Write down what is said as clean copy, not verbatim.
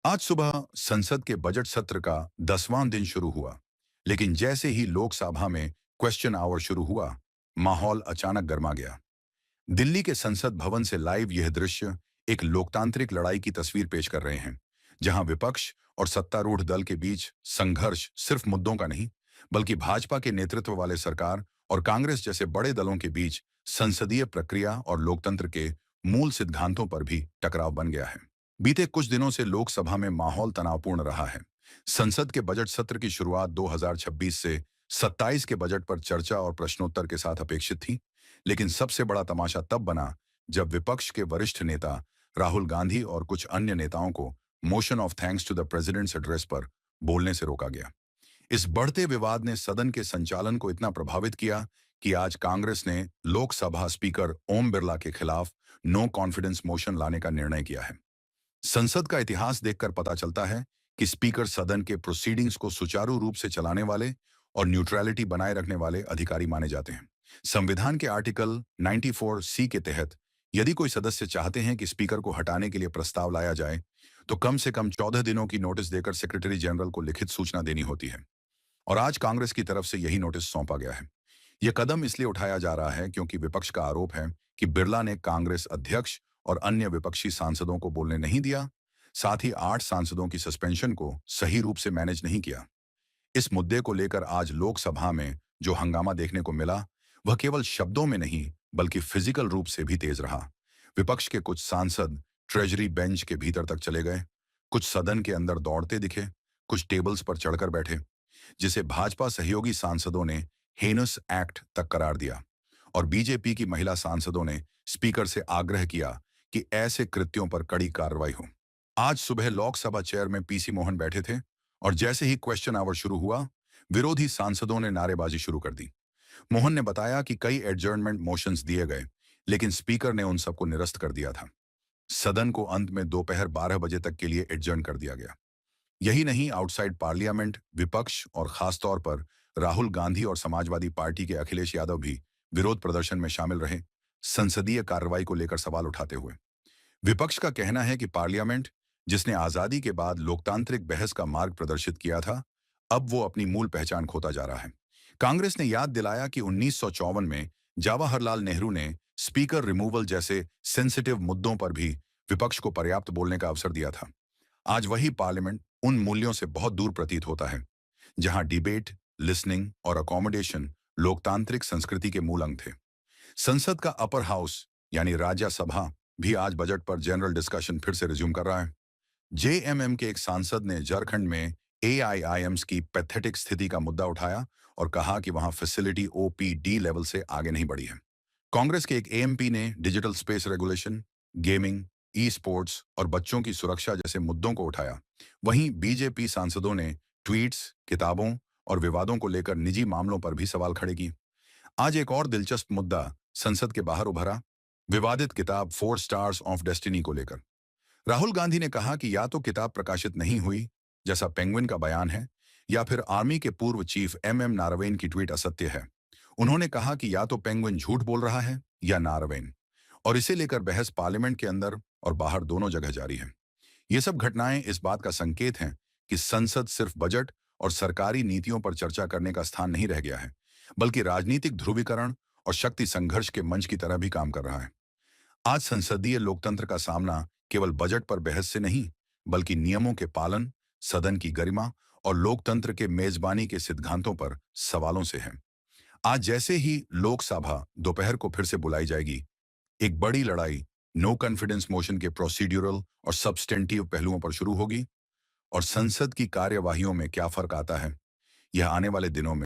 आज सुबह संसद के बजट सत्र का 10वां दिन शुरू हुआ, लेकिन जैसे ही लोकसभा में क्वेश्चन आवर शुरू हुआ, माहौल अचानक गर्मा गया। दिल्ली के संसद भवन से लाइव यह दृश्य एक लोकतांत्रिक लड़ाई की तस्वीर पेश कर रहे हैं, जहां विपक्ष और सत्तारूढ़ दल के बीच संघर्ष सिर्फ मुद्दों का नहीं, बल्कि भाजपा के नेतृत्व वाले सरकार और कांग्रेस जैसे बड़े दलों के बीच संसदीय प्रक्रिया और लोकतंत्र के मूल सिद्धांतों पर भी टकराव बन गया है। बीते कुछ दिनों से लोकसभा में माहौल तनावपूर्ण रहा है। संसद के बजट सत्र की शुरुआत 2026 से 27 के बजट पर चर्चा और प्रश्नोत्तर के साथ अपेक्षित थी, लेकिन सबसे बड़ा तमाशा तब बना जब विपक्ष के वरिष्ठ नेता राहुल गांधी और कुछ अन्य नेताओं को motion of thanks to the president's address पर बोलने से रोका गया। इस बढ़ते विवाद ने सदन के संचालन को इतना प्रभावित किया कि आज कांग्रेस ने लोकसभा स्पीकर ओम बिरला के खिलाफ नो कॉन्फिडेंस मोशन लाने का निर्णय किया है। संसद का इतिहास देखकर पता चलता है कि स्पीकर सदन के प्रोसीडिंग्स को सुचारू रूप से चलाने वाले और न्यूट्रलिटी बनाए रखने वाले अधिकारी माने जाते हैं। संविधान के आर्टिकल 94 सी के तहत यदि कोई सदस्य चाहते हैं कि स्पीकर को हटाने के लिए प्रस्ताव लाया जाए, तो कम से कम 14 दिनों की नोटिस देकर सेक्रेटरी जनरल को लिखित सूचना देनी होती है। और आज कांग्रेस की तरफ से यही नोटिस सौंपा गया है। यह कदम इसलिए उठाया जा रहा है क्योंकि विपक्ष का आरोप है कि बिरला ने कांग्रेस अध्यक्ष और अन्य विपक्षी सांसदों को बोलने नहीं दिया, साथ ही 8 सांसदों की सस्पेंशन को सही रूप से मैनेज नहीं किया। इस मुद्दे को लेकर आज लोकसभा में जो हंगामा देखने को मिला, वह केवल शब्दों में नहीं बल्कि फिजिकल रूप से भी तेज रहा। विपक्ष के कुछ सांसद ट्रेजरी बेंच के भीतर तक चले गए, कुछ सदन के अंदर दौड़ते दिखे, कुछ टेबल्स पर चढ़कर बैठे, जिसे भाजपा सहयोगी सांसदों ने हेनस एक्ट तक करार दिया। और बीजेपी की महिला सांसदों ने स्पीकर से आग्रह किया कि ऐसे कृत्यों पर कड़ी कार्रवाई हो। आज सुबह लोकसभा चेयर में पीसी मोहन बैठे थे और जैसे ही क्वेश्चन आवर शुरू हुआ, विरोधी सांसदों ने नारेबाजी शुरू कर दी। मोहन ने बताया कि कई एडजर्नमेंट मोशंस दिए गए, लेकिन स्पीकर ने उन सबको निरस्त कर दिया था। सदन को अंत में दोपहर 12 बजे तक के लिए एडजर्न कर दिया गया। यही नहीं, आउटसाइड पार्लियामेंट विपक्ष और खासतौर पर राहुल गांधी और समाजवादी पार्टी के अखिलेश यादव भी विरोध प्रदर्शन में शामिल रहे, संसदीय कार्रवाई को लेकर सवाल उठाते हुए। विपक्ष का कहना है कि पार्लियामेंट, जिसने आजादी के बाद लोकतांत्रिक बहस का मार्ग प्रदर्शित किया था, अब वो अपनी मूल पहचान खोता जा रहा है। कांग्रेस ने याद दिलाया कि 1954 में जवाहरलाल नेहरू ने स्पीकर रिमूवल जैसे सेंसिटिव मुद्दों पर भी विपक्ष को पर्याप्त बोलने का अवसर दिया था। आज वही पार्लियामेंट उन मूल्यों से बहुत दूर प्रतीत होता है, जहां डिबेट, लिसनिंग और अकोमोडेशन लोकतांत्रिक संस्कृति के मूल अंग थे। संसद का अपर हाउस यानी राज्यसभा भी आज बजट पर जनरल डिस्कशन फिर से रिज्यूम कर रहा है। जेएमएम के एक सांसद ने झारखंड में एआईआईएम्स की पैथेटिक स्थिति का मुद्दा उठाया और कहा कि वहां फैसिलिटी ओपीडी लेवल से आगे नहीं बढ़ी है। कांग्रेस के एक एएमपी ने digital space regulation, gaming, e sports और बच्चों की सुरक्षा जैसे मुद्दों को उठाया। वहीं बीजेपी सांसदों ने ट्वीट्स, किताबों और विवादों को लेकर निजी मामलों पर भी सवाल खड़े किए। आज एक और दिलचस्प मुद्दा संसद के बाहर उभरा, विवादित किताब 4 स्टार्स ऑफ डेस्टिनी को लेकर। राहुल गांधी ने कहा कि या तो किताब प्रकाशित नहीं हुई, जैसा पेंगुइन का बयान है, या फिर आर्मी के पूर्व चीफ एमएम नारायण की ट्वीट असत्य है। उन्होंने कहा कि या तो पेंगुइन झूठ बोल रहा है या नारायण, और इसे लेकर बहस पार्लियामेंट के अंदर और बाहर दोनों जगह जारी है। ये सब घटनाएं इस बात का संकेत हैं कि संसद सिर्फ बजट और सरकारी नीतियों पर चर्चा करने का स्थान नहीं रह गया है, बल्कि राजनीतिक ध्रुवीकरण और शक्ति संघर्ष के मंच की तरह भी काम कर रहा है। आज संसदीय लोकतंत्र का सामना केवल बजट पर बहस से नहीं, बल्कि नियमों के पालन, सदन की गरिमा और लोकतंत्र के मेजबानी के सिद्धांतों पर सवालों से है। आज जैसे ही लोकसभा दोपहर को फिर से बुलाई जाएगी, एक बड़ी लड़ाई नो कॉन्फिडेंस मोशन के प्रोसीड्यूरल और सब्सटेंटिव पहलुओं पर शुरू होगी। और संसद की कार्यवाहियों में क्या फर्क आता है, यह आने वाले दिनों में